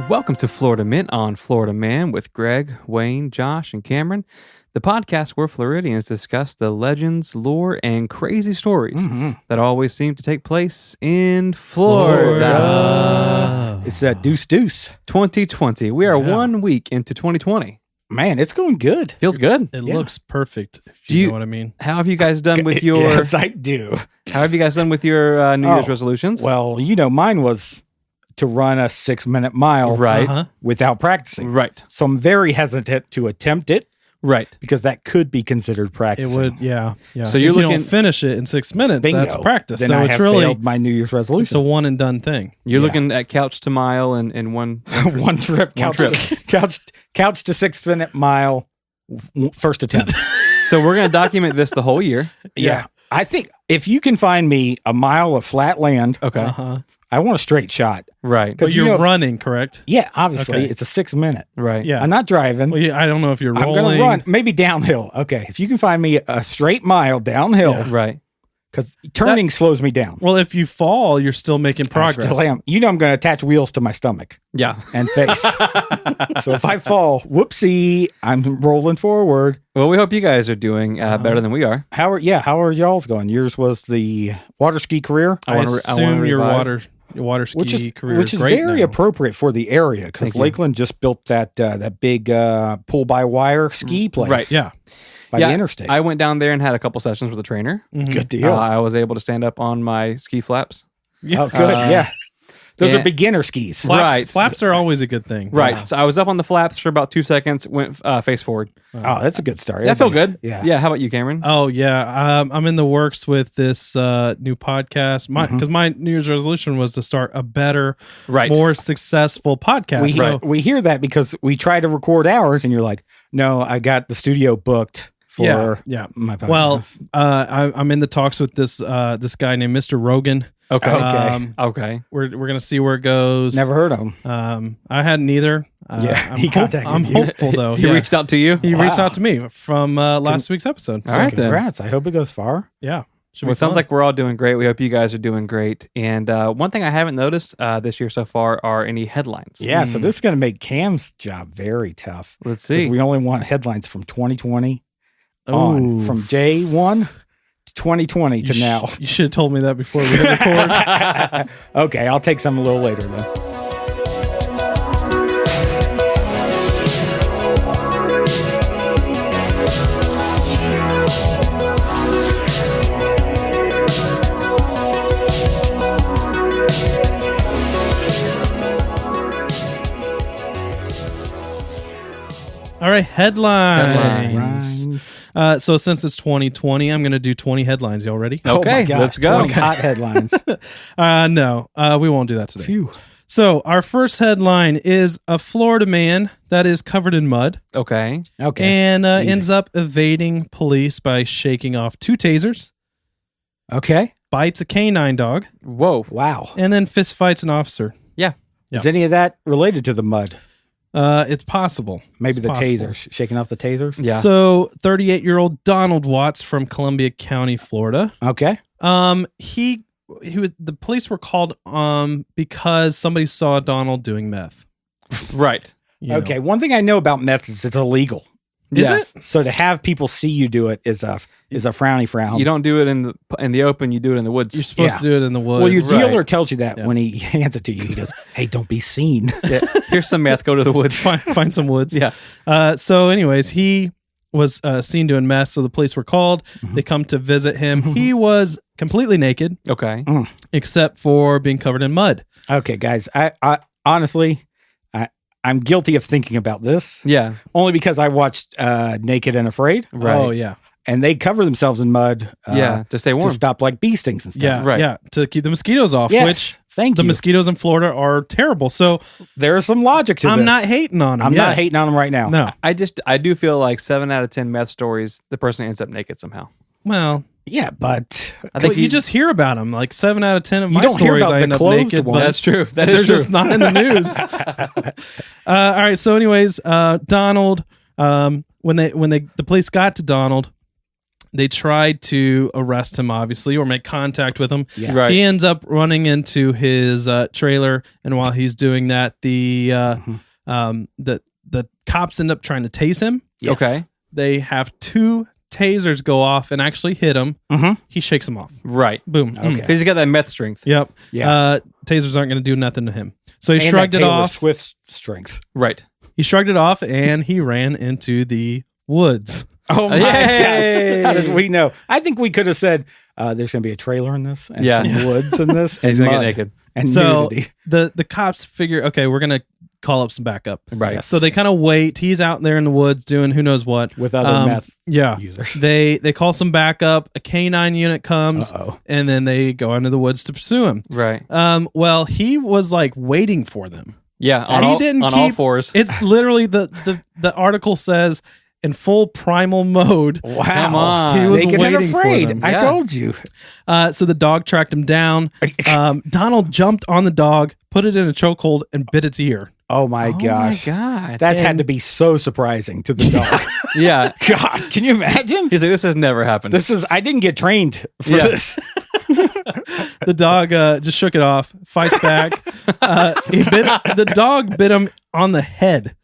Welcome to Florida Mint on Florida Man with Greg, Wayne, Josh, and Cameron, the podcast where Floridians discuss the legends, lore, and crazy stories that always seem to take place in Florida. It's that deuce 2020. We are 1 week into 2020. Man, it's going good. Feels good. It looks perfect, if you know what I mean. How have you guys done with your... Yes, I do. How have you guys done with your New Year's resolutions? Well, mine was to run a 6-minute mile without practicing. Right. So I'm very hesitant to attempt it. Right. Because that could be considered practicing. It would, yeah. So if you don't finish it in 6 minutes, bingo, that's practice. Then So I it's have really failed my New Year's resolution. It's a one and done thing. You're looking at couch to mile in one one trip. Couch to 6-minute mile, first attempt. So we're going to document this the whole year. Yeah. I think if you can find me a mile of flat land, Okay. I want a straight shot. Right. But you're running, correct? Yeah, obviously. Okay. It's a 6-minute. Right. Yeah. I'm not driving. Well, I don't know if you're I'm rolling. going to run, maybe downhill. Okay. If you can find me a straight mile downhill, Right. because turning slows me down. Well, if you fall, you're still making progress. I still am. I'm going to attach wheels to my stomach Yeah. and face. So if I fall, whoopsie, I'm rolling forward. Well, we hope you guys are doing better than we are. How are y'all's going? Yours was the water ski career, I assume your water ski career which is great very now. appropriate for the area because Lakeland just built that big pull by wire ski place. Right. Yeah. By the interstate. I went down there and had a couple sessions with a trainer. Good deal. I was able to stand up on my ski flaps. Oh, good. Yeah. Those are beginner skis. Flaps are always a good thing. Right. Yeah. So I was up on the flaps for about 2 seconds, went face forward. Oh, that's a good start. That felt good. Yeah. Yeah. How about you, Cameron? Oh yeah, I'm in the works with this new podcast. Because my New Year's resolution was to start a better, more successful podcast. We hear that because we try to record ours, and you're like, "No, I got the studio booked for my podcast." Well, I'm in the talks with this guy named Mr. Rogan. Okay. Okay. We're gonna see where it goes. Never heard of him. I hadn't either. I'm hopeful though. He reached out to you. He reached out to me from last week's episode. All right, then. Congrats. I hope it goes far. Yeah. Well, it sounds like we're all doing great. We hope you guys are doing great. And one thing I haven't noticed this year so far are any headlines. Yeah, so this is going to make Cam's job very tough. Let's see. We only want headlines from 2020 on, from J1 to 2020 to now. You should have told me that before we hit record. Okay, I'll take some a little later then. All right, headlines. So since it's 2020, I'm going to do 20 headlines. Y'all ready? Okay, let's go. Hot headlines. No, we won't do that today. Phew. So our first headline is a Florida man that is covered in mud. Okay. And ends up evading police by shaking off 2 tasers. Okay. Bites a canine dog. Whoa. Wow. And then fist fights an officer. Yeah. Is any of that related to the mud? It's possible. Maybe the tasers, shaking off the tasers. Yeah. So 38-year-old Donald Watts from Columbia County, Florida. Okay. The police were called because somebody saw Donald doing meth. Right. Okay. One thing I know about meth is it's illegal. Is it? So to have people see you do it is a frowny frown. You don't do it in the open. You do it in the woods. You're supposed to do it in the woods. Well, your dealer tells you that when he hands it to you. He goes, "Hey, don't be seen." Yeah. Here's some meth. Go to the woods. Find some woods. Yeah. So, anyways, he was seen doing meth, so the police were called. They come to visit him. He was completely naked. Okay. Except for being covered in mud. Okay, guys. I honestly, I'm guilty of thinking about this. Yeah. Only because I watched Naked and Afraid. Right. Oh, yeah. And they cover themselves in mud. To stay warm. To stop like bee stings and stuff. Yeah. Right. Yeah. To keep the mosquitoes off, Yes. which Thank the you. mosquitoes in Florida are terrible. So there is some logic to this. I'm not hating on them. I'm not hating on them right now. No. I do feel like 7 out of 10 meth stories, the person ends up naked somehow. Well, Yeah, but I think you just hear about them. Like 7 out of 10 of You my don't hear stories, about I the end up clothed naked. ones. But that's true. That they're is true. just not in the news. All right. So, anyways, Donald. When the police got to Donald, They tried to arrest him, obviously, or make contact with him. Yeah. Right. He ends up running into his trailer, and while he's doing that, the cops end up trying to tase him. Yes. Okay. They have 2 tasers go off and actually hit him. He shakes them off. Right. Boom. Okay. Because he's got that meth strength. Yep. Yeah. Tasers aren't going to do nothing to him. So he shrugged it off. Swift strength. Right. He shrugged it off and he ran into the woods. Oh my gosh. How did we know? I think we could have said there's going to be a trailer in this and some woods in this and he's going to mud get naked. And so nudity. the cops figure, okay, we're going to call up some backup. Right. Yes. So they kind of wait. He's out there in the woods doing who knows what. With other meth users. They call some backup. A K9 unit comes and then they go into the woods to pursue him. Right. Well, he was like waiting for them. Yeah. On all fours. It's literally the article says in full primal mode. Wow. Come on. He was Naked waiting and afraid. for them. I told you. So the dog tracked him down. Donald jumped on the dog, put it in a chokehold, and bit its ear. Oh my gosh. Oh my God. That had to be so surprising to the dog. Yeah. God, can you imagine? He's like, this has never happened. I didn't get trained for this. The dog just shook it off, fights back. The dog bit him on the head.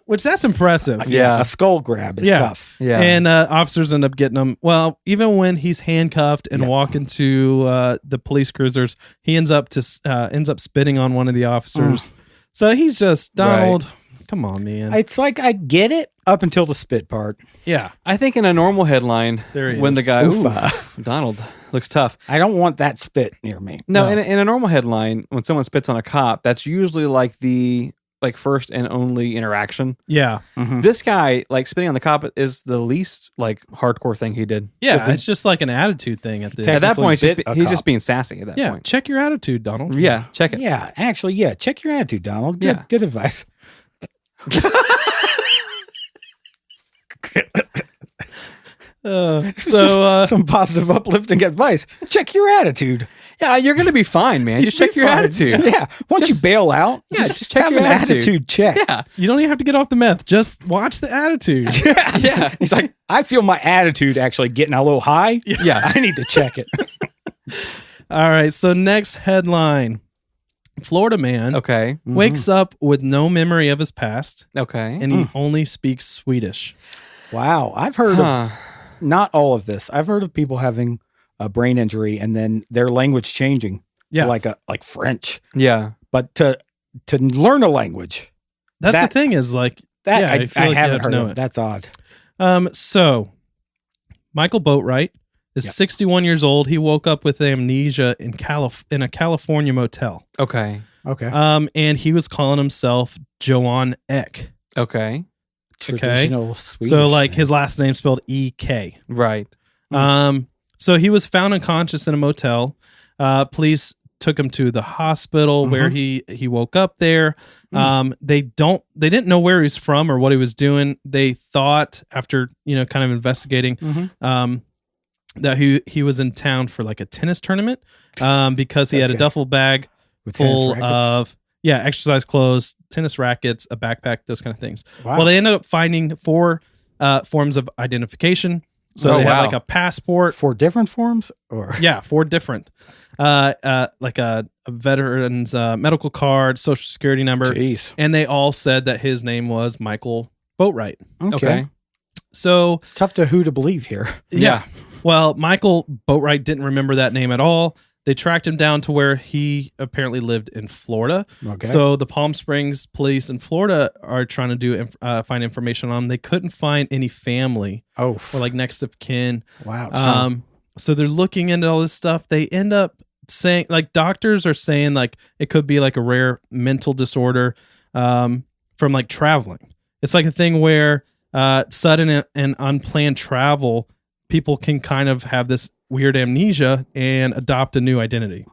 Which that's impressive. Yeah. A skull grab is tough. Yeah. And officers end up getting him. Well, even when he's handcuffed and walking to the police cruisers, he ends up spitting on one of the officers. So he's just, Donald, come on, man. It's like I get it up until the spit part. Yeah. I think in a normal headline, when the guy, Donald looks tough. I don't want that spit near me. No. In a normal headline, when someone spits on a cop, that's usually like the first and only interaction. Yeah. This guy, spitting on the cop is the least hardcore thing he did. Yeah, it's just like an attitude thing at that point. He's just being sassy at that point. Check your attitude, Donald. Yeah, check it. Yeah, actually, check your attitude, Donald. Good advice. Some positive, uplifting advice. Check your attitude. Yeah, you're gonna be fine, man. Just check your attitude. Yeah, once you bail out, just check your attitude check. Yeah, you don't even have to get off the meth. Just watch the attitude. Yeah. He's like, I feel my attitude actually getting a little high. Yeah, I need to check it. All right. So next headline: Florida man wakes up with no memory of his past. And he only speaks Swedish. Wow, I've heard of not all of this. I've heard of people having a brain injury and then their language changing. Yeah, like French. Yeah, but to learn a language, that's the thing is like that. Yeah, I haven't heard of. That's odd. So Michael Boatwright is 61 years old. He woke up with amnesia in a California motel. Okay. And he was calling himself Johan Eck. Traditional Swedish so his last name spelled E-K. Right. So he was found unconscious in a motel. Police took him to the hospital where he woke up there. They didn't know where he was from or what he was doing. They thought after, kind of investigating, that he was in town for like a tennis tournament, because he had a duffel bag full of exercise clothes, tennis rackets, a backpack, those kind of things. Wow. Well, they ended up finding 4 forms of identification. So they had like a passport. 4 different forms? Or 4 different. Like a veteran's medical card, social security number. Jeez. And they all said that his name was Michael Boatwright. Okay. So it's tough to believe here. Yeah. Well, Michael Boatwright didn't remember that name at all. They tracked him down to where he apparently lived in Florida. Okay. So the Palm Springs police in Florida are trying to find information on him. They couldn't find any family or like next of kin. Wow. So they're looking into all this stuff. They end up saying, like, doctors are saying like it could be like a rare mental disorder from like traveling. It's like a thing where sudden and unplanned travel, people can kind of have this weird amnesia and adopt a new identity.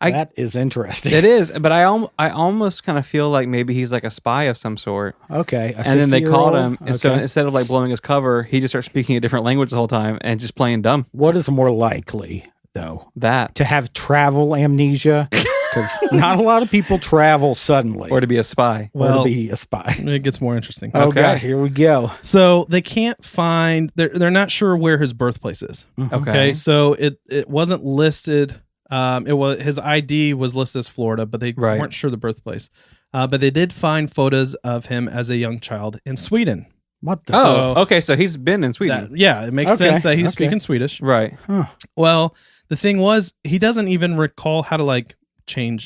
That is interesting. It is, but I almost kind of feel like maybe he's like a spy of some sort. Okay. And then they caught him, and so instead of like blowing his cover, he just starts speaking a different language the whole time and just playing dumb. What is more likely, though? That to have travel amnesia because not a lot of people travel suddenly Or to be a spy. or to be a spy. It gets more interesting. Oh, Okay. gosh, here we go. So they can't find. They're not sure where his birthplace is. Okay, so it wasn't listed. It was his ID was listed as Florida, but they weren't sure the birthplace. But they did find photos of him as a young child in Sweden. What the? Okay. So he's been in Sweden. It makes sense that he's speaking Swedish. Right. Huh. Well, the thing was, he doesn't even recall how to like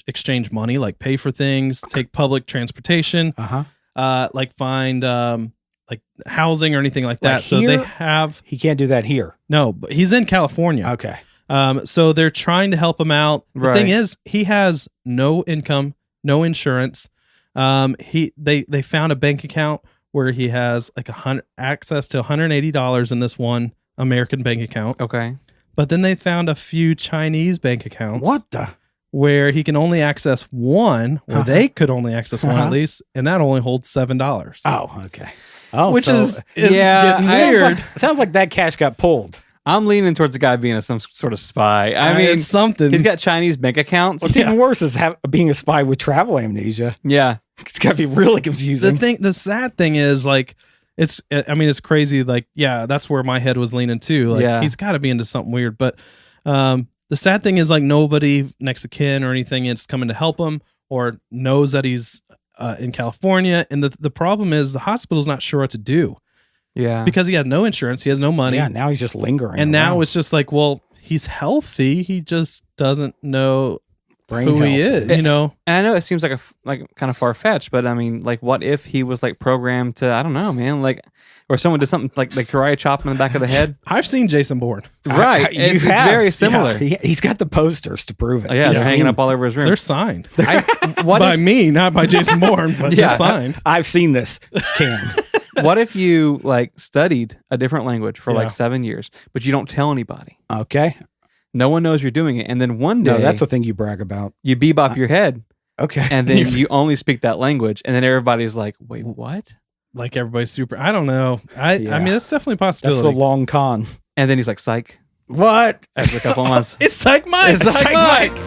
exchange money, like pay for things, take public transportation, like find like housing or anything like that. So they have. He can't do that here. No, but he's in California. Okay. So they're trying to help him out. The thing is, he has no income, no insurance. They found a bank account where he has like access to $180 in this one American bank account. Okay. But then they found a few Chinese bank accounts. What the? Where he can only access one, or they could only access one at least, and that only holds $7. Oh, okay. Oh, which is yeah, weird. Sounds like that cash got pulled. I'm leaning towards the guy being some sort of spy. I mean, it's something. He's got Chinese bank accounts. What's even worse is being a spy with travel amnesia. Yeah. It's got to be really confusing. The sad thing is, like, it's crazy. Like, yeah, that's where my head was leaning too. Like, he's got to be into something weird. But the sad thing is, like, nobody next to kin or anything is coming to help him or knows that he's in California. And the problem is the hospital's not sure what to do. Yeah. Because he has no insurance. He has no money. Yeah, now he's just lingering. And now it's just like, well, he's healthy. He just doesn't know who he is, you know? And I know it seems like kind of far fetched, but I mean, like, what if he was like programmed to, I don't know, man, like, or someone did something like the karate chop in the back of the head? I've seen Jason Bourne. Right. It's very similar. Yeah, he's got the posters to prove it. Yeah, they're hanging up all over his room. They're signed. By me, not by Jason Bourne, but they're signed. I've seen this, Cam. What if you like studied a different language for like 7 years, but you don't tell anybody? Okay. No one knows you're doing it. And then one day, No, that's the thing you brag about. you bebop your head. Okay. And then you only speak that language. And then everybody's like, wait, what? Like everybody's super. I don't know. I mean, that's definitely a possibility. That's the long con. And then he's like, psych. What? After a couple of months. It's Psych Mike. It's Psych Mike.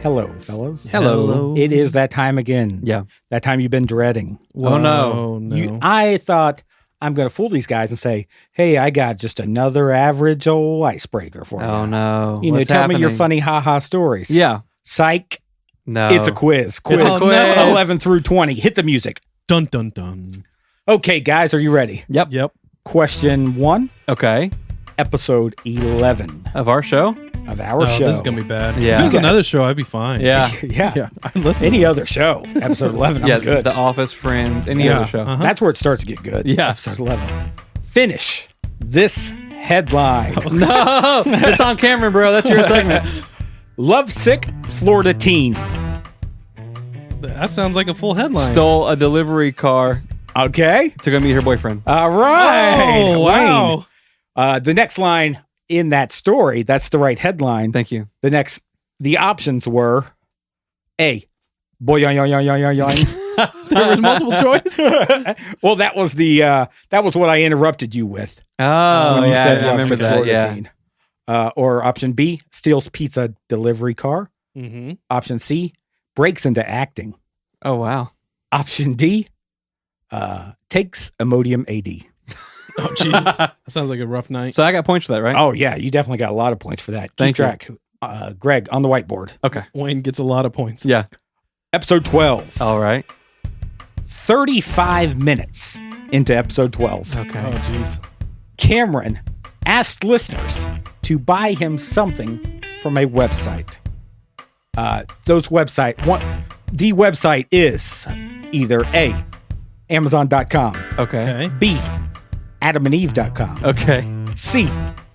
Hello, fellas. Hello. It is that time again. Yeah. That time you've been dreading. Oh, no. I thought I'm going to fool these guys and say, hey, I got just another average old icebreaker for you. Oh, no. You know, What's tell me your happening? funny ha-ha stories. Yeah. Psych. No. It's a quiz. It's a quiz. 11 through 20. Hit the music. Dun dun dun. Okay, guys, are you ready? Yep. Question 1, Okay. episode 11 Of our show? of our show. This is gonna be bad. Yeah. If it was Yes. another show, I'd be fine. Yeah. Yeah. I'd listen. Any other show, episode 11, I'm Yeah. good. The Office, Friends, any other show. Uh-huh. That's where it starts to get good. Yeah. Episode 11. Finish this headline. No, it's on Cameron, bro. That's your segment. Lovesick Florida teen. That sounds like a full headline. Stole a delivery car Okay. to go meet her boyfriend. All right. Oh, wow. Wayne. The next line in that story, that's the right headline. Thank you. The options were A, boy, yoing, yoing, yoing, yoing, yoing. There was multiple choice. Well, that was what I interrupted you with. Oh, when you yeah. said I remember Lovesick that. Florida Yeah. teen. Or option B, steals pizza delivery car. Mm-hmm. Option C, breaks into acting. Oh, wow. Option D, takes Imodium AD. Oh, jeez. That sounds like a rough night. So I got points for that, right? Oh, yeah. You definitely got a lot of points for that. Thank Keep track. Greg, on the whiteboard. Okay. Wayne gets a lot of points. Yeah. Episode 12. All right. 35 minutes into episode 12. Okay. Oh, jeez. Cameron asked listeners to buy him something from a website. The website is either A, Amazon.com, Okay. Okay. B, AdamandEve.com, Okay. C,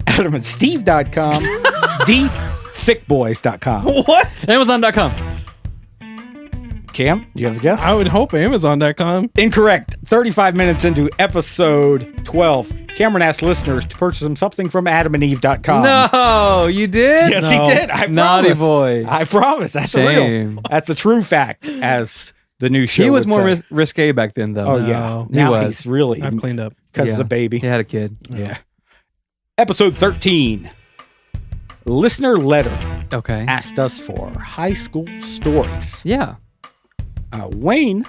AdamandSteve.com, D, ThickBoys.com. What? Amazon.com. Cam, do you have a guess? I would hope Amazon.com. Incorrect. 35 minutes into episode 12, Cameron asked listeners to purchase him something from adamandeve.com. No, you did? Yes, No. he did. I Naughty promise. boy. I promise. That's Shame. real. That's a true fact, as the new show He was would more say. risque back then, though. Oh, No. yeah. He Now was. he's really, I've cleaned up. because Yeah. of the baby. He had a kid. Yeah. Episode 13. Listener letter Okay. asked us for high school stories. Yeah. Wayne,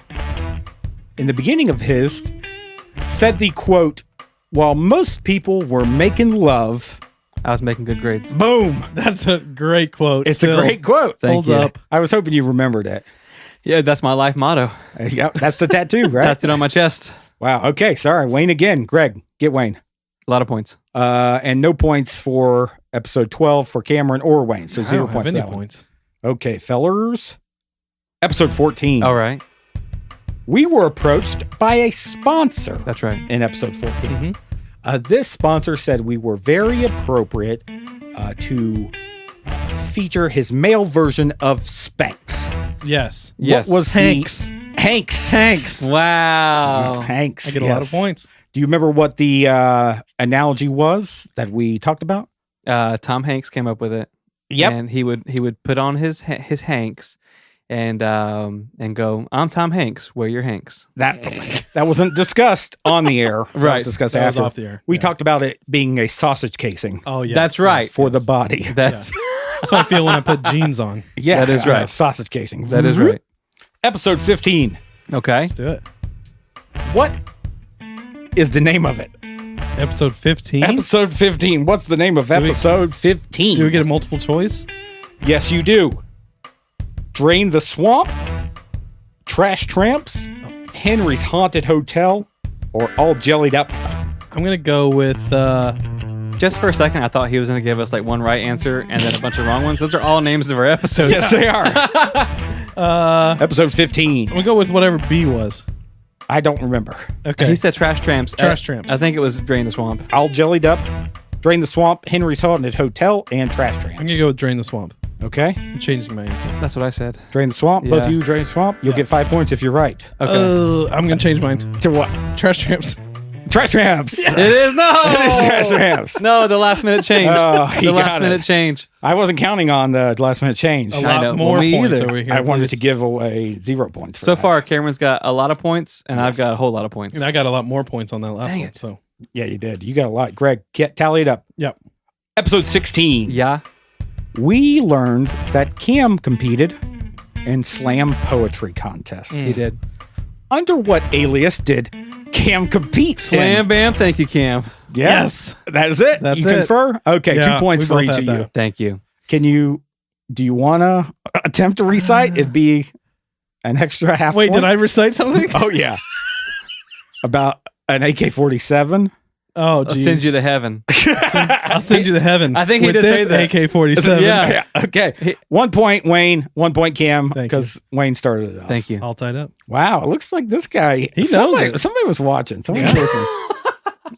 in the beginning of his, said the quote, while most people were making love, I was making good grades. boom. That's a great quote. It's Still a great quote. Thank holds you. up. I was hoping you remembered it. Yeah, that's my life motto. Yep, that's the tattoo, right? Tattooed on my chest. Wow. Okay. Sorry. Wayne again. Greg, get Wayne. A lot of points. And no points for episode 12 for Cameron or Wayne. So I 0 don't have points for any that one. points. Okay, fellers. Episode 14. All right. We were approached by a sponsor That's right. in episode 14. Mhm. This sponsor said we were very appropriate to feature his male version of Spanx. Yes. Yes. What was Hanks. Hanks. Wow. Hanks. I get a lot of yes. points. Do you remember what the analogy was that we talked about? Tom Hanks came up with it. Yep. And he would put on his Hanks and go, I'm Tom Hanks. Wear your Hanks. That wasn't discussed on the air. That Right. was discussed That was after. off the air. We Yeah. talked about it being a sausage casing Oh, yeah. That's right. for the body. That's That's how I feel when I put jeans on. Yeah, That is right. Sausage casing. that is right. Episode 15. Okay. Let's do it. What is the name of it? Episode 15. Episode 15. What's the name of episode 15? Do we get a multiple choice? Yes, you do. Drain the Swamp, Trash Tramps, Henry's Haunted Hotel, or All Jellied Up. I'm going to go with Just for a second, I thought he was going to give us like one right answer and then a bunch of wrong ones. Those are all names of our episodes. Yes, they are. Episode 15. I'm going to go with whatever B was. I don't remember. Okay. He said Trash Tramps. Trash Tramps. I think it was Drain the Swamp. All Jellied Up, Drain the Swamp, Henry's Haunted Hotel, and Trash Tramps. I'm going to go with Drain the Swamp. Okay. I'm changing my answer. That's what I said. Drain the Swamp. Both Yeah. of you drain the swamp. You'll get 5 points if you're right. Okay. I'm going to change mine. To what? Trash Tramps. Trash Tramps. It is no. It is Trash Tramps. No, the last minute change. Oh, he the got last it. minute change. I wasn't counting on the last minute change. A I lot know. more Well, me points either. over here. I wanted please. to give away 0 points. For So that. far, Cameron's got a lot of points, and I've got a whole lot of points. And I got a lot more points on that last Dang one. it. So, Yeah, you did. You got a lot. Greg, tally it up. yep. Episode 16. Yeah. We learned that Cam competed in slam poetry contest. He did. Under what alias did Cam compete? Slam in? bam. Thank you, Cam. Yes. That is it. That's you it. confer? Okay, Yeah, 2 points we for both each had of that. you. Thank you. Do you want to attempt to recite? It'd be an extra half Wait, point. did I recite something? Oh, yeah. About an AK-47. Oh, I'll geez. send you to heaven. I'll send you to heaven. I think he with did say this that. AK-47. Yeah. Okay. 1 point, Wayne. 1 point, Cam, Thank because Wayne started it off. Thank you. All tied up. Wow, it looks like this guy. He knows it. Somebody was watching. Somebody was listening.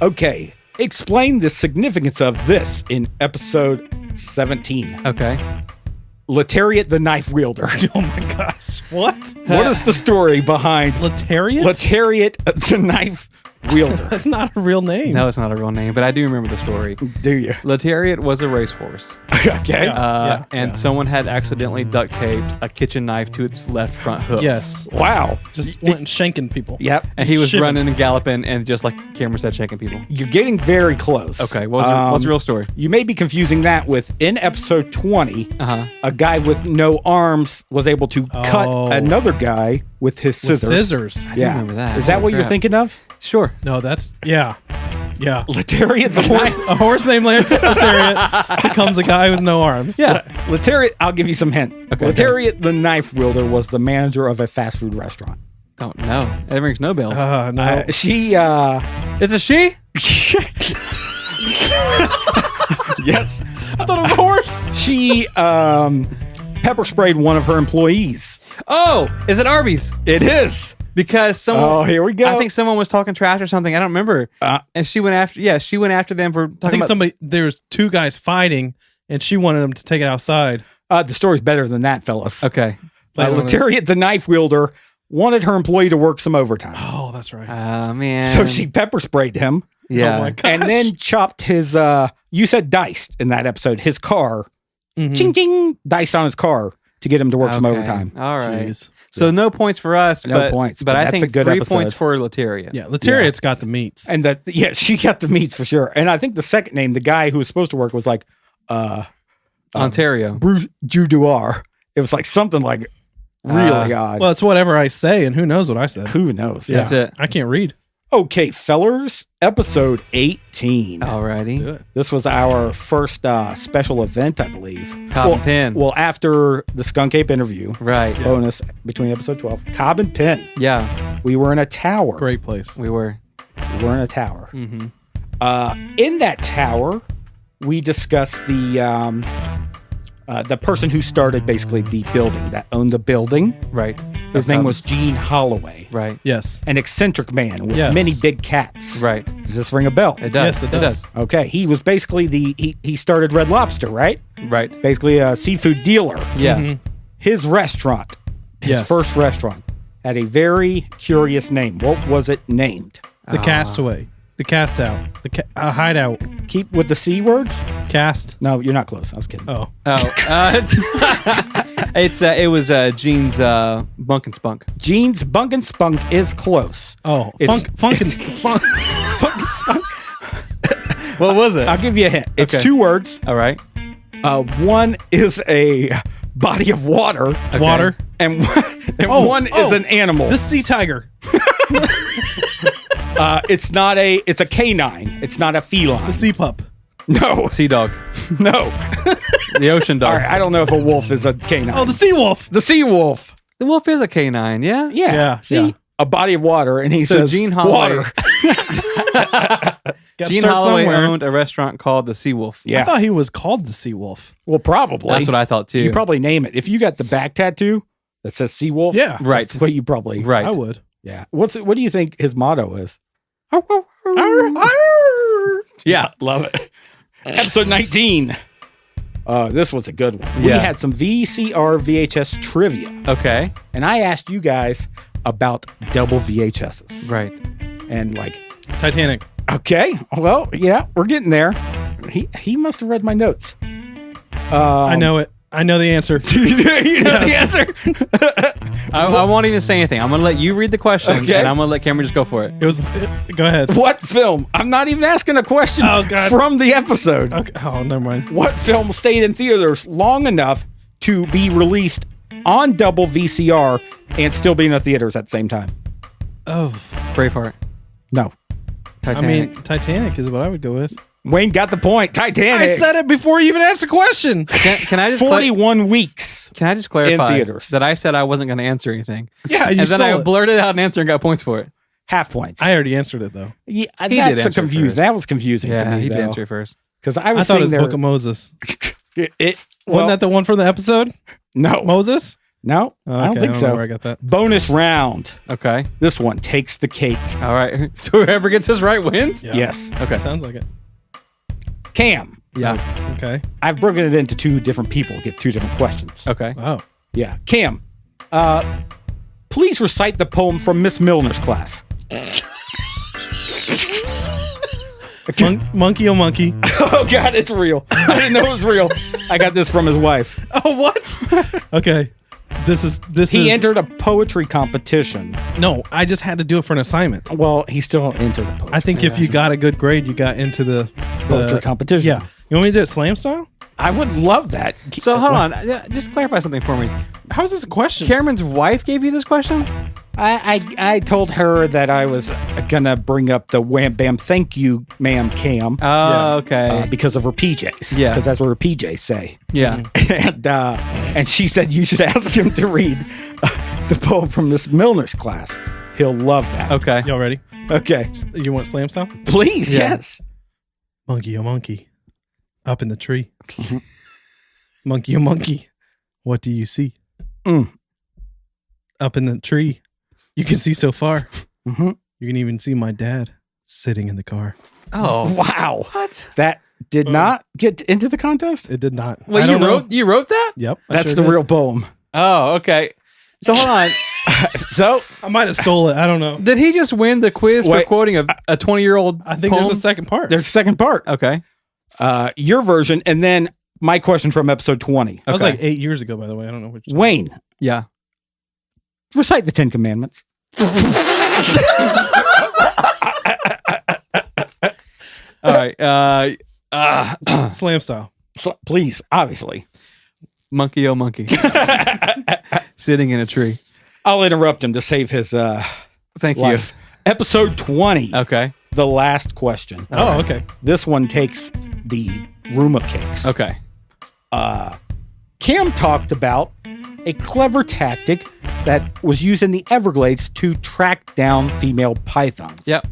Okay. Explain the significance of this in episode 17. Okay. Letariat the knife wielder. Oh my gosh. What? What is the story behind Letariat? Letariat the knife wielder? That's not a real name. No, it's not a real name, but I do remember the story. Do you? Letariat was a racehorse, Okay. and someone had accidentally duct taped a kitchen knife to its left front hoof. Yes. Wow. Just went and shanking people. Yep. And he was Shivving. running and galloping, and just like Cameron said, shaking people. You're getting very close. Okay, what's the real story? You may be confusing that with in episode 20, Uh-huh. a guy with no arms was able to cut Oh. another guy with his With scissors. scissors. I do remember that. Is that Holy what you're crap. thinking of? Sure. No, that's yeah. Letariat the knife. A horse named Letariat becomes a guy with no arms. Yeah. Letariat, I'll give you some hint. Okay. Letariat the knife wielder was the manager of a fast food restaurant. Don't know. It rings no bells. No. She It's a she? yes. I thought it was a horse. She pepper sprayed one of her employees. Oh, is it Arby's? It is. Because someone. Oh, here we go. I think someone was talking trash or something. I don't remember. And she went after. Yeah, she went after them for talking I think about. there was two guys fighting, and she wanted them to take it outside. The story's better than that, fellas. Okay. Letariat, the knife wielder, wanted her employee to work some overtime. Oh, that's right. Man. So she pepper sprayed him. Yeah. Oh my gosh. And then chopped his, you said diced in that episode, his car. Mhm. Ching, ching, diced on his car to get him to work some Okay. overtime. All right. Jeez. So no points for us. No but, points, But but I that's think a good 3 episode. points for Letariat. Yeah, Letariat's got the meats. And that, yeah, she got the meats for sure. And I think the second name, the guy who was supposed to work was like, Ontario. Bruce Juduar. It was like something like really odd. Well, it's whatever I say, and who knows what I said. Who knows? Yeah. That's it. I can't read. Okay, fellers, episode 18. Alrighty. Do it. This was our first special event, I believe. Cobb and Pin. Well, after the Skunk Ape interview, Right. bonus between episode 12, Cobb and Pin. Yeah, We were in a tower. Great place. we were. We were in a tower. Mm-hmm. In that tower, we discussed the person who started basically the building, that owned the building. Right. His name was Gene Holloway, Right. Yes. an eccentric man with Yes. many big cats. Right. Does this ring a bell? It does. Yes, it does. Okay, he was basically he started Red Lobster, right? Right. Basically a seafood dealer. Yeah. Mhm. His restaurant, his Yes. first restaurant, had a very curious name. What was it named? The castaway. The cast out. The hideout. Keep with the C words? Cast. No, you're not close. I was kidding. Oh. It was Gene's Bunk and Spunk. Gene's Bunk and Spunk is close. Oh. It's- Funk and funk. What was it? I'll give you a hint. It's Okay. 2 words. All right. One is a body of water, Water. and Oh, one is an animal. The sea tiger. It's a canine. It's not a feline. The sea pup. No, Sea dog. no. The ocean dog. All right, I don't know if a wolf is a canine. Oh, the sea wolf. the sea wolf. The wolf is a canine. Yeah. Yeah. Yeah, See, yeah. a body of water, and he So says Gene Holloway- water. Gotta Gene start Holloway somewhere. owned a restaurant called the Sea Wolf. Yeah. I thought he was called the sea wolf. Well, probably. That's what I thought too. You probably name it if you got the back tattoo that says sea wolf. Yeah. Right. That's what you probably. Right. I would. Yeah. What do you think his motto is? Yeah. Love it. Episode 19. This was a good one. We Yeah. had some VCR VHS trivia, Okay. and I asked you guys about double VHSs. Right. And like, Titanic. okay, well, yeah, we're getting there. He must have read my notes. I know it. I know the answer. you know the answer? I won't even say anything. I'm going to let you read the question, Okay. and I'm going to let Cameron just go for it. It was. Go ahead. What film? I'm not even asking a question Oh, God. from the episode. Okay. Oh, never mind. What film stayed in theaters long enough to be released on double VCR and still be in the theaters at the same time? Oh, Braveheart. No. Titanic. I mean, Titanic is what I would go with. Wayne got the point. Titanic. I said it before you even asked a question. Can I just 41 weeks. Can I just clarify In theaters. that I said I wasn't going to answer anything, Yeah, you and then I stole it. blurted out an answer and got points for it? Half points. I already answered it though. Yeah, He that's did answer it confusing. first. That was confusing to Yeah, me. he did answer it first. Because I I was thought it was sitting there. Book of Moses. Well, Wasn't that the one from the episode? no, Moses? no, Oh, I don't okay, think know so. where I got that. Bonus round. Okay. This one takes the cake. All right. So whoever gets this right wins? Yeah. Yes. Okay. Sounds like it. Cam. Yeah. Okay. I've broken it into 2 different people. Get 2 different questions. Okay. Wow. Yeah. Cam, please recite the poem from Miss Milner's class. Monkey oh monkey. Oh, God, it's real. I didn't know it was real. I got this from his wife. Oh what? Okay. This is He entered a poetry competition. No, I just had to do it for an assignment. Well, he still entered a poetry. I think if you got a good grade, you got into the poetry competition. Yeah. You want me to do it slam style? I would love that. So hold on. Just clarify something for me. How is this a question? Cameron's wife gave you this question? I told her that I was gonna bring up the wham bam thank you, ma'am Cam, Oh, okay. because of her PJs. Yeah. Because that's what her PJs say. Yeah. And she said you should ask him to read the poem from Miss Milner's class. He'll love that. Okay. Y'all ready? Okay. You want slam style? Please, Yeah. yes. Monkey oh monkey. Up in the tree. Monkey oh monkey. What do you see? Mm. Up in the tree. You can see so far. Mm-hmm. You can even see my dad sitting in the car. Oh. Wow. What? That did not get into the contest? It did not. Well, I don't know. you wrote that? Yep. I That's sure the did. real poem. Oh, okay. So hold on. So I might have stole it. I don't know. Did he just win the quiz for Wait. quoting a 20-year-old I think poem? there's a second part. there's a second part. Okay. Your version, and then my question from episode 20. That was Okay. like 8 years ago, by the way. I don't know which. Wayne, Yeah. recite the 10 Commandments. All right. Slam style. So, please, obviously. Monkey, oh monkey. Sitting in a tree. I'll interrupt him to save his Thank life. Episode 20, you. Okay. the last question. Oh, okay. This one takes the room of cakes. Okay. Cam talked about a clever tactic that was used in the Everglades to track down female pythons. Yep.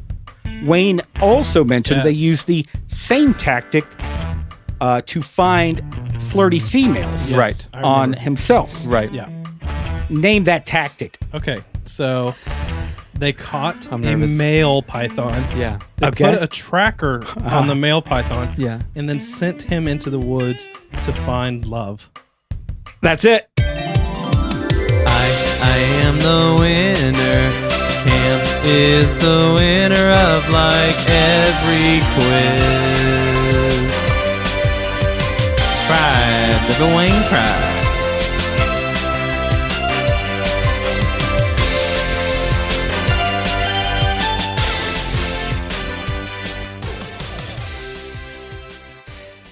Wayne also mentioned they Yes. used the same tactic to find flirty females Yes, Right. I on remember. himself. Right. Yeah. Name that tactic. Okay. So they caught I'm a nervous. male python. Yeah. They Okay. put a tracker on the male python. Yeah. And then sent him into the woods to find love. That's it. I am the winner. Cam is the winner of like every quiz. Pride, the Wayne pride.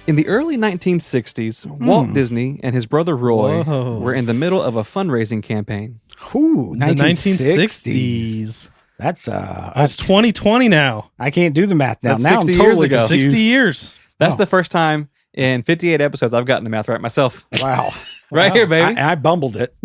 In the early 1960s, Walt Disney and his brother Roy Whoa. were in the middle of a fundraising campaign. Ooh, The 1960s. That's It's 2020 now. I can't do the math now. That's Now I'm 60 years totally ago. confused. 60 years. That's Oh. the first time in 58 episodes I've gotten the math right myself. Wow. Right here, baby. I bumbled it.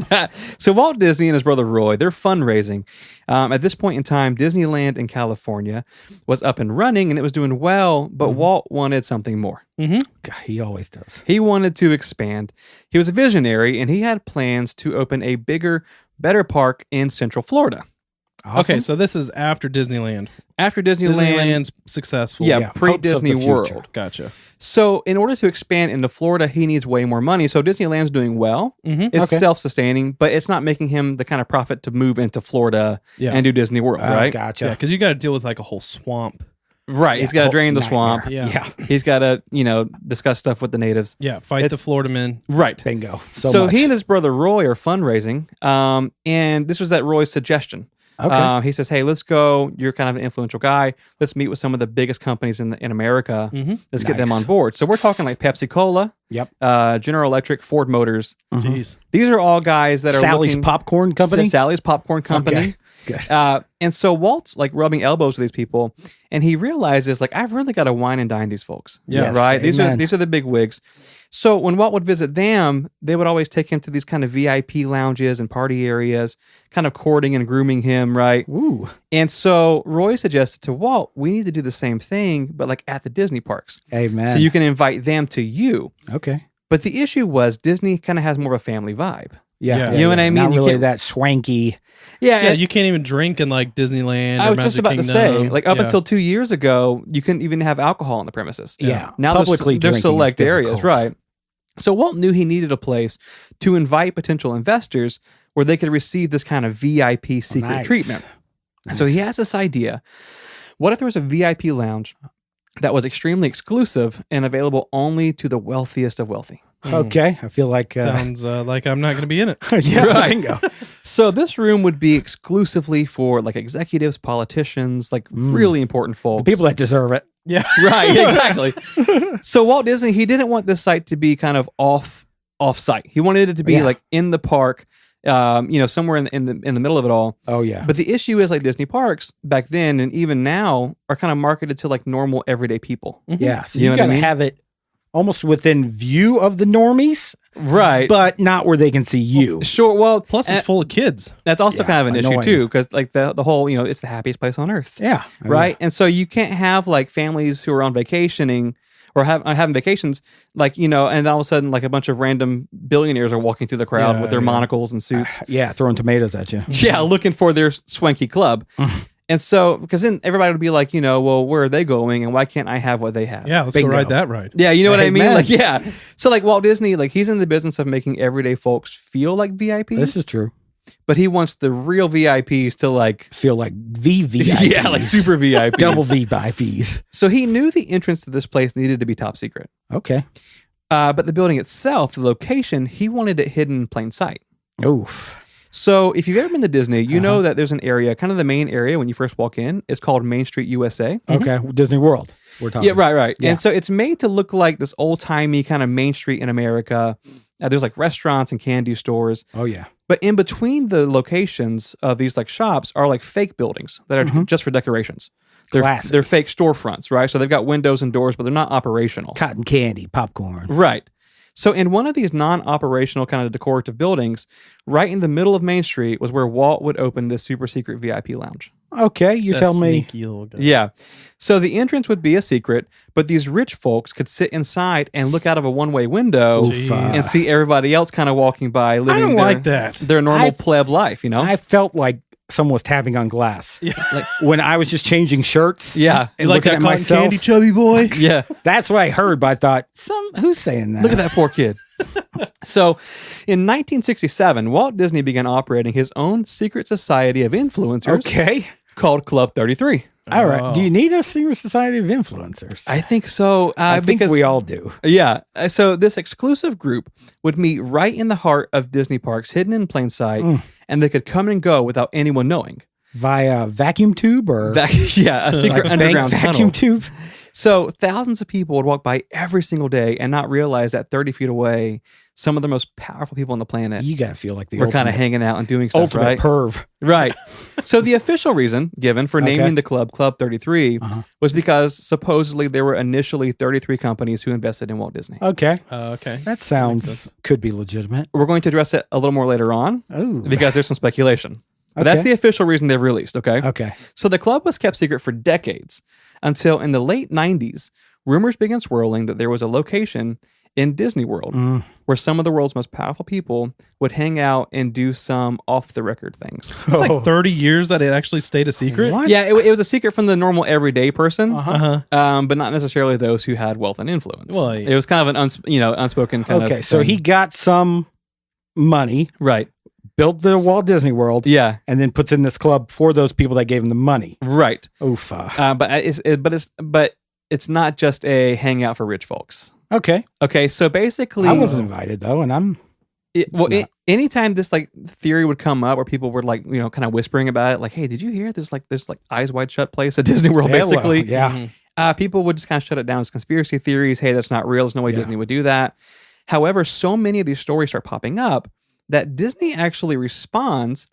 So Walt Disney and his brother Roy, they're fundraising. At this point in time, Disneyland in California was up and running and it was doing well, but Walt wanted something more. God, he always does. He wanted to expand. He was a visionary and he had plans to open a bigger, better park in Central Florida. Okay, so this is after Disneyland. After Disneyland, Disneyland's successful. yeah, Yeah, pre-Disney hopes of the future. World. Gotcha. So in order to expand into Florida, he needs way more money. So Disneyland's doing well. Mhm. It's Okay. self-sustaining, but it's not making him the kind of profit to move into Florida Yeah. and do Disney World, right? Gotcha. Yeah, because you got to deal with like a whole swamp. Right. He's got to drain the swamp. Yeah. Yeah. He's got to, discuss stuff with the natives. Yeah, fight the It's- Florida men. Right. Bingo. So much. he and his brother Roy are fundraising, and this was at Roy's suggestion. Okay. He says, "Hey, let's go. You're kind of an influential guy. Let's meet with some of the biggest companies in America. Let's get them Nice. on board." So we're talking like Pepsi Cola, Yep. General Electric, Ford Motors. Jeez. These are all guys that are Sally's looking, Popcorn Company. Sally's Popcorn Company. Okay. Good. And so Walt's like rubbing elbows with these people, and he realizes like I've really got to wine and dine these folks. Yeah. Yes, right. amen. These are the big wigs. So when Walt would visit them, they would always take him to these kind of VIP lounges and party areas, kind of courting and grooming him, right? Ooh. And so Roy suggested to Walt, we need to do the same thing, but like at the Disney parks. Amen. So you can invite them to you. Okay. But the issue was Disney kind of has more of a family vibe. Yeah. You know what I mean? Not You really can't- that swanky. Yeah, you can't even drink in like Disneyland. I or was just Magic about to say, Kingdom. like up Yeah. until 2 years ago, you couldn't even have alcohol on the premises. Yeah. Now Publicly there's drinking is select areas, difficult. right? So Walt knew he needed a place to invite potential investors where they could receive this kind of VIP secret Nice. treatment. So he has this idea. What if there was a VIP lounge that was extremely exclusive and available only to the wealthiest of wealthy? Okay. I feel like. Sounds like I'm not going to be in it. yeah. Right. Bingo. So this room would be exclusively for like executives, politicians, like really important folks. People that deserve it. Yeah. Right, exactly. So Walt Disney, he didn't want this site to be kind of off site. He wanted it to be Yeah. like in the park, somewhere in the middle of it all. Oh yeah. But the issue is like Disney parks back then and even now are kind of marketed to like normal everyday people. Yeah. So You you, know what I gotta mean? have it almost within view of the normies, Right. but not where they can see you. Sure. Well, Plus, it's full of kids. that's also Yeah, kind of an issue annoying. too, because like the whole, it's the happiest place on earth. Yeah. Right. And so you can't have like families who are on vacationing or having vacations, like, and all of a sudden, like a bunch of random billionaires are walking through the crowd Yeah, with their yeah. monocles and suits. Yeah. Throwing tomatoes at you. Yeah, looking for their swanky club. And so, because then everybody would be like, well, where are they going and why can't I have what they have? Yeah, let's Bingo. go ride that ride. Yeah, you know what I mean? Amen. Like, yeah. So, like Walt Disney, like he's in the business of making everyday folks feel like VIPs. This is true. but he wants the real VIPs to like feel like VVIPs. yeah, like super VIPs. Double VIPs. So he knew the entrance to this place needed to be top secret. Okay. But the building itself, the location, he wanted it hidden in plain sight. Oof. So if you've ever been to Disney, you know that there's an area, kind of the main area when you first walk in, is called Main Street USA. Okay. Disney World. We're talking. Yeah, right. Yeah. And so it's made to look like this old-timey kind of Main Street in America. There's like restaurants and candy stores. Oh, yeah. But in between the locations of these like shops are like fake buildings that are just for decorations. Classic. They're fake storefronts, right? So they've got windows and doors, but they're not operational. Cotton candy, popcorn. Right. So in one of these non-operational kind of decorative buildings, right in the middle of Main Street was where Walt would open this super secret VIP lounge. Okay, you That tell me. sneaky little guy. Yeah. So the entrance would be a secret, but these rich folks could sit inside and look out of a one-way window Jeez. and see everybody else kind of walking by, living I don't like that. their normal pleb life, you know? I felt like someone was tapping on glass. Yeah. Like when I was just changing shirts. Yeah. And Like looking that at cotton myself. candy chubby boy. Yeah. That's what I heard, but I thought, who's saying that? Look at that poor kid. So in 1967, Walt Disney began operating his own secret society of influencers Okay. called Club 33. All right. Oh. Do you need a secret society of influencers? I think so. I think because we all do. Yeah. So this exclusive group would meet right in the heart of Disney parks, hidden in plain sight, and they could come and go without anyone knowing. Via vacuum tube or Yeah, a secret like underground bank tunnel. vacuum tube? So thousands of people would walk by every single day and not realize that 30 feet away, some of the most powerful people on the planet You got to feel like the were kind of ultimate, hanging out and doing stuff, ultimate right? perv. Right. So the official reason given for naming Okay. the club Club 33 was because supposedly there were initially 33 companies who invested in Walt Disney. Okay. Okay. That sounds could be legitimate. We're going to address it a little more later on Oh. because there's some speculation. But that's Okay. the official reason they've released, okay? Okay. So the club was kept secret for decades until in the late 90s, rumors began swirling that there was a location in Disney World where some of the world's most powerful people would hang out and do some off-the-record things. It's like 30 years that it actually stayed a secret. What? Yeah, it was a secret from the normal everyday person, Uh-huh. but not necessarily those who had wealth and influence. Well, it was kind of an unspoken kind of Okay. So thing. he got some money, Right. built the Walt Disney World, Yeah. and then puts in this club for those people that gave him the money. Right. Oof. But it's not just a hangout for rich folks. Okay. Okay, so basically, I wasn't invited though, and I'm anytime this like theory would come up, where people were like, kind of whispering about it, like, "Hey, did you hear there's like Eyes Wide Shut place at Disney World?" Yeah, well, Basically, yeah. people would just kind of shut it down as conspiracy theories. Hey, that's not real. There's no way Disney would do that. However, so many of these stories start popping up that Disney actually responds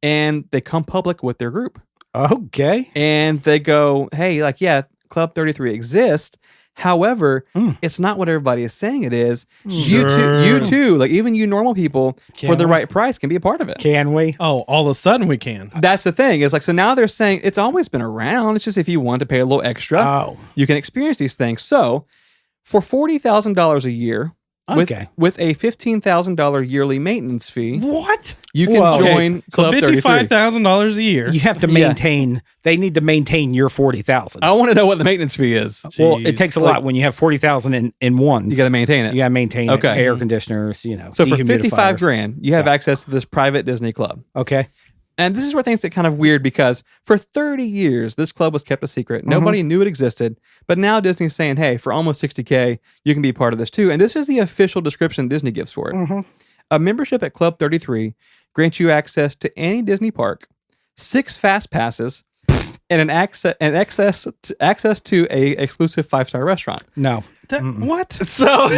and they come public with their group. Okay. And they go, hey, like, yeah, Club 33 exists. However, it's not what everybody is saying it is. You too, like even you normal people, for the right price can be a part of it. Can we? Oh, all of a sudden we can. That's the thing. Is like, so now they're saying it's always been around. It's just if you want to pay a little extra, you can experience these things. So for $40,000 a year, with a $15,000 yearly maintenance fee, What? you can join So Club 33. $55,000 a year. You have to maintain. They need to maintain your 40,000. I want to know what the maintenance fee is. Well, Jeez. it takes a lot when you have 40,000 in ones. You got to maintain it. You got to maintain Okay. air conditioners. So for 55 dehumidifiers. grand, you have access to this private Disney club. Okay. And this is where things get kind of weird because for 30 years, this club was kept a secret. Nobody knew it existed. But now Disney's saying, hey, for almost $60K, you can be part of this too. And this is the official description Disney gives for it. A membership at Club 33 grants you access to any Disney park, 6 fast passes, and access to a exclusive 5-star restaurant. No. What? So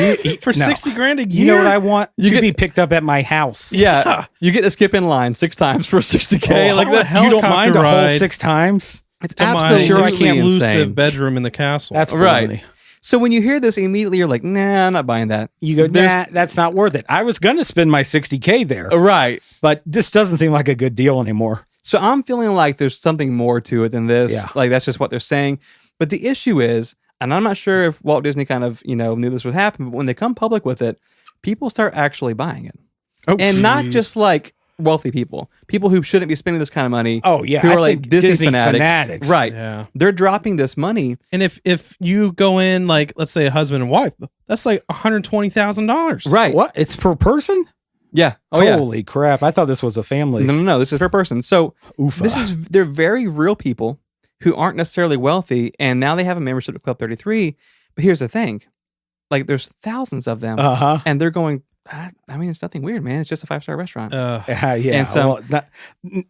For 60 grand a year? You know what I want? You to get- be picked up at my house. yeah, you get to skip in line 6 times for $60K. like that's hell? You don't mind a whole Helicopter 6 times? it's To my absolutely Sure, I can't exclusive insane. bedroom in the castle. That's Right. baloney. So when you hear this, immediately you're like, nah, I'm not buying that. You go, There's- nah, that's not worth it. I was going to spend my $60K there, Right. but this doesn't seem like a good deal anymore. So I'm feeling like there's something more to it than this. Yeah. Like that's just what they're saying. But the issue is, and I'm not sure if Walt Disney kind of, knew this would happen, but when they come public with it, people start actually buying it. And not just like wealthy people who shouldn't be spending this kind of money. Oh, yeah. Who I are like think Disney, Disney fanatics. Right. Yeah. They're dropping this money. And if you go in, like, let's say a husband and wife, that's like $120,000. Right. What? It's per person? Yeah. Oh, yeah. Holy crap. I thought this was a family. No. This is per person. So Oofa. they're very real people who aren't necessarily wealthy, and now they have a membership to Club 33. But here's the thing. Like, there's thousands of them, and they're going, I mean, it's nothing weird, man. It's just a 5-star restaurant. Yeah. And so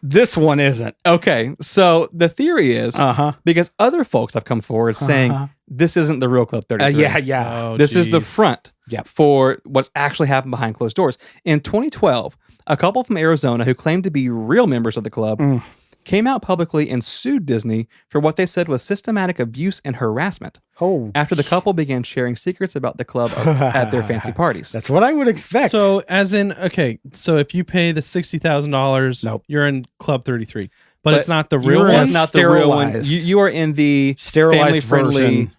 this one isn't. Okay, so the theory is because other folks have come forward saying this isn't the real Club 33. Yeah. Oh, This is the geez. front Yep. for what's actually happened behind closed doors. In 2012, a couple from Arizona who claimed to be real members of the club came out publicly and sued Disney for what they said was systematic abuse and harassment Oh, after the couple began sharing secrets about the club at their fancy parties. that's what I would expect. So, as in, okay, so if you pay the $60,000, Nope. you're in Club 33, but it's not the you're real in- one. That's not the real one. Sterilized. You are in the Sterilized family-friendly version.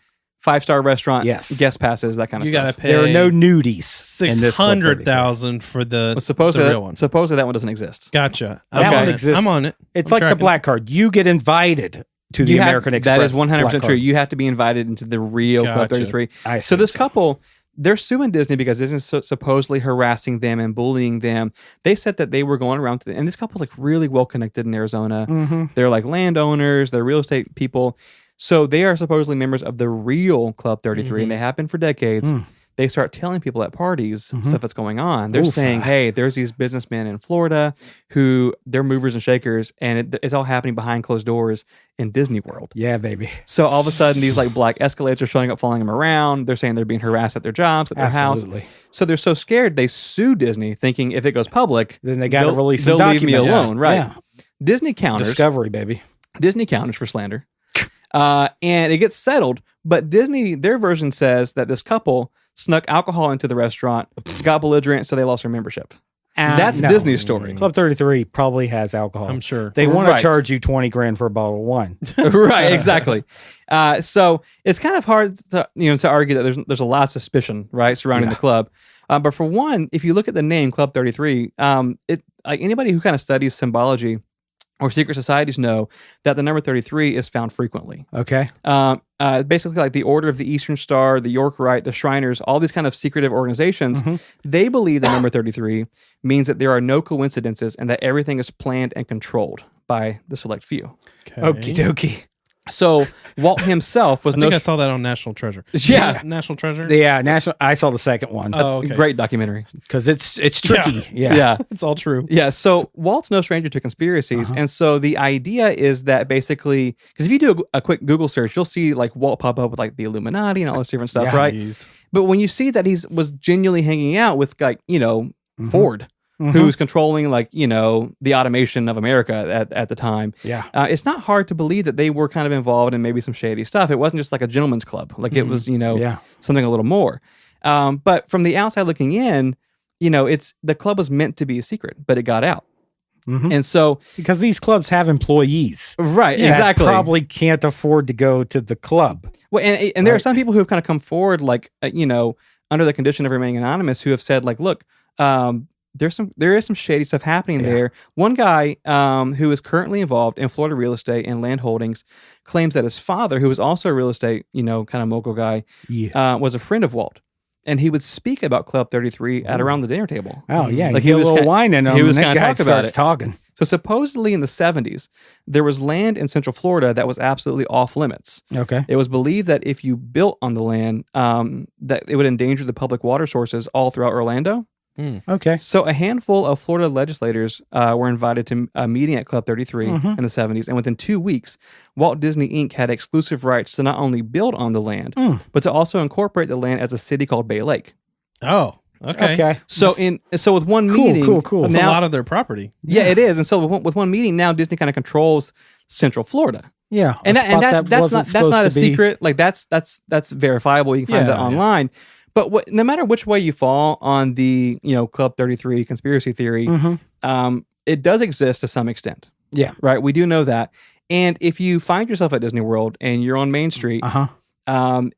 5-star restaurant, Yes. guest passes, that kind of You stuff. got to pay. There are no nudies. in this Club 33. $600,000 for the, Well, supposedly, the real one. supposedly that one doesn't exist. Gotcha. That I'm one on it. exists. I'm on it. It's I'm like the tracking. black card. You get invited to the You have- American Express. That is 100% black true. card. You have to be invited into the real Club Gotcha. 33. I So see. this couple, they're suing Disney because Disney is supposedly harassing them and bullying them. They said that they were going around and this couple's like really well connected in Arizona. They're like landowners, they're real estate people. So they are supposedly members of the real Club 33 and they have been for decades. They start telling people at parties stuff that's going on. They're Oof. saying, hey, there's these businessmen in Florida who they're movers and shakers, and it's all happening behind closed doors in Disney World. Yeah, baby. So all of a sudden, these like black escalators are showing up, following them around. They're saying they're being harassed at their jobs, at their Absolutely. house. So they're so scared they sue Disney, thinking if it goes public, Then they got to they'll- release they'll some leave me documents. alone, right? Yeah. Disney counters. Discovery, baby. Disney counters for slander, and it gets settled. But Disney, their version says that this couple snuck alcohol into the restaurant, got belligerent, so they lost their membership. That's No. Disney's story. Club 33 probably has alcohol. I'm sure. They want to Right. charge you 20 grand for a bottle of wine. Right, exactly. So it's kind of hard to argue that there's a lot of suspicion, right, surrounding Yeah. the club. But for one, if you look at the name Club 33, it like anybody who kind of studies symbology or secret societies know that the number 33 is found frequently. Okay. Basically, like the Order of the Eastern Star, the York Rite, the Shriners, all these kind of secretive organizations, they believe the number 33 means that there are no coincidences and that everything is planned and controlled by the select few. Okie dokie. So Walt himself was I think I saw that on National Treasure. Yeah. National Treasure. Yeah, national. I saw the second one Oh, okay. great documentary. because it's tricky. Yeah. Yeah. It's all true. Yeah. So Walt's no stranger to conspiracies. And so the idea is that basically, because if you do a quick Google search, you'll see like Walt pop up with like the Illuminati and all this different stuff, Yeah. right? Jeez. But when you see that was genuinely hanging out with like, Ford, who's controlling like, the automation of America at the time. Yeah. It's not hard to believe that they were kind of involved in maybe some shady stuff. It wasn't just like a gentleman's club. Like it was, Yeah. something a little more. But from the outside looking in, the club was meant to be a secret, but it got out. And so, Because these clubs have employees. right, that exactly. Probably can't afford to go to the club. Well, and there are some people who have kind of come forward, like, under the condition of remaining anonymous, who have said, like, look, there is some shady stuff happening there. One guy who is currently involved in Florida real estate and land holdings claims that his father, who was also a real estate, kind of mogul guy, was a friend of Walt. And he would speak about Club 33 at around the dinner table. Oh yeah, Like he he get was a little ki- wine in him. he was and that kinda guy talk about starts it. talking. So supposedly in the 70s, there was land in Central Florida that was absolutely off limits. Okay. It was believed that if you built on the land, that it would endanger the public water sources all throughout Orlando. Okay. So a handful of Florida legislators were invited to a meeting at Club 33 in the 70s, and within 2 weeks, Walt Disney Inc. had exclusive rights to not only build on the land, but to also incorporate the land as a city called Bay Lake. Oh, okay. Okay. So with one meeting, cool. That's now, a lot of their property. yeah, it is. And so with one meeting, now Disney kind of controls Central Florida. Yeah. And that's wasn't not a supposed to be- secret. Like that's verifiable. You can find Yeah, that online. But no matter which way you fall on the Club 33 conspiracy theory, it does exist to some extent. Yeah. Right. We do know that. And if you find yourself at Disney World and you're on Main Street,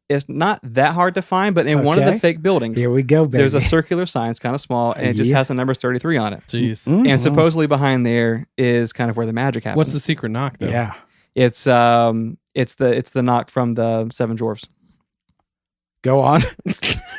it's not that hard to find. But in one of the Okay. fake buildings, Here we go, baby. there's a circular sign. It's kind of small, and it just Yeah. has the number 33 on it. Jeez. And supposedly behind there is kind of where the magic happens. What's the secret knock though? Yeah. It's the knock from the Seven Dwarfs. Go on.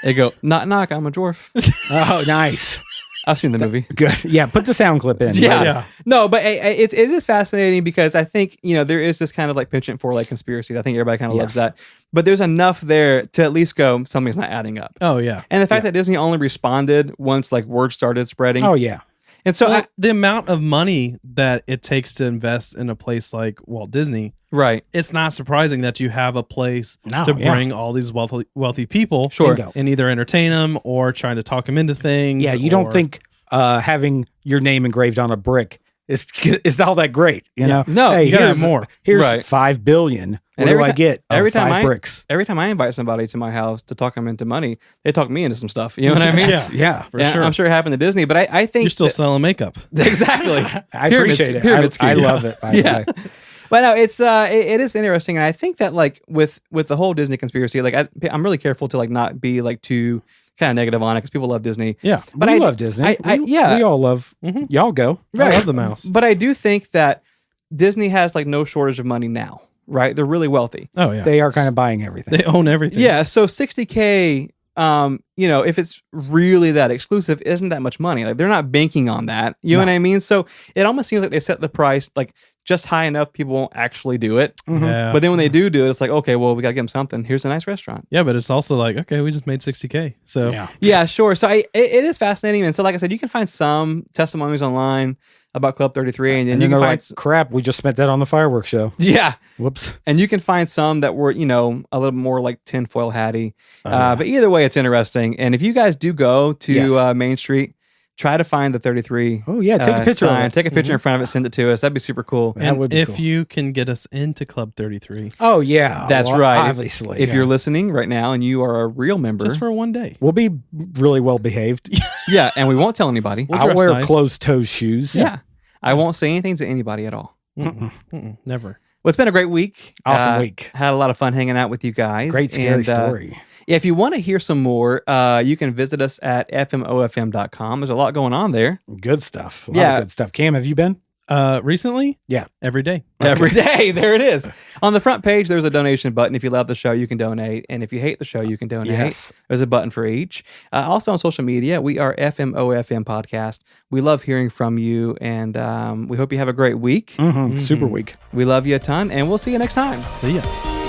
They go, knock, knock, I'm a dwarf. Oh, nice. I've seen the movie. Good. Yeah, put the sound clip in. Yeah. Yeah. No, but it is fascinating because I think, there is this kind of like penchant for like conspiracy. I think everybody kind of loves that. But there's enough there to at least go, something's not adding up. Oh, yeah. And the fact that Disney only responded once like word started spreading. Oh, yeah. And so, the amount of money that it takes to invest in a place like Walt Disney, right. it's not surprising that you have a place No, to yeah. bring all these wealthy people Sure. Bingo. and either entertain them or trying to talk them into things. Yeah, you don't think having your name engraved on a brick is all that great, you know? No, hey, you gotta have here's more. Here's Right. $5 billion. What And do every I ti- get? Oh, every time 5 bricks. Every time I invite somebody to my house to talk them into money, they talk me into some stuff. You know what I mean? Yeah. For sure. I'm sure it happened to Disney, but I think You're still that- selling makeup. exactly. I Pyramids- appreciate it. pyramid I scheme. love it. By the way. But no, it's it is interesting, and I think that like with the whole Disney conspiracy, like I'm really careful to like not be like too kind of negative on it because people love Disney. Yeah. But we I love Disney. we all love. Mhm. Y'all go. I love the mouse. But I do think that Disney has like no shortage of money now, right? They're really wealthy. Oh, yeah. They are kind of buying everything. They own everything. Yeah, so $60K, if it's really that exclusive, isn't that much money. Like they're not banking on that. You know what I mean? So it almost seems like they set the price like just high enough people won't actually do it. Yeah. But then when they do it, it's like, okay, well, we got to give them something. Here's a nice restaurant. Yeah, but it's also like, okay, we just made $60K. So Yeah. Yeah, sure. So it is fascinating. And so, like I said, you can find some testimonies online about Club 33. And then you And can they're find... like, crap, we just spent that on the fireworks show. yeah. Whoops. And you can find some that were, a little more like tinfoil hatty. yeah. But either way, it's interesting. And if you guys do go to Yes. Main Street, try to find the 33. Oh, yeah. Take a picture sign. of it. Take a picture in front of it, send it to us. That'd be super cool. That And would be if cool. you can get us into Club 33 Oh, yeah. That's Well, right. Obviously. If yeah. you're listening right now and you are a real member, just for one day, We'll be really well behaved. yeah, and we won't tell anybody. We'll I'll dress wear nice. closed-toe shoes. Yeah. I won't say anything to anybody at all. never. Well, it's been a great week. Awesome week. Had a lot of fun hanging out with you guys. Great scary And, story. if you want to hear some more, you can visit us at FMOFM.com. There's a lot going on there. Good stuff. A lot Yeah. of good stuff. Cam, have you been? Recently? Yeah. Every day. Every day. There it is. On the front page, there's a donation button. If you love the show, you can donate. And if you hate the show, you can donate. Yes. There's a button for each. Also on social media, we are FMOFM Podcast. We love hearing from you, and we hope you have a great week. Super week. We love you a ton, and we'll see you next time. See ya.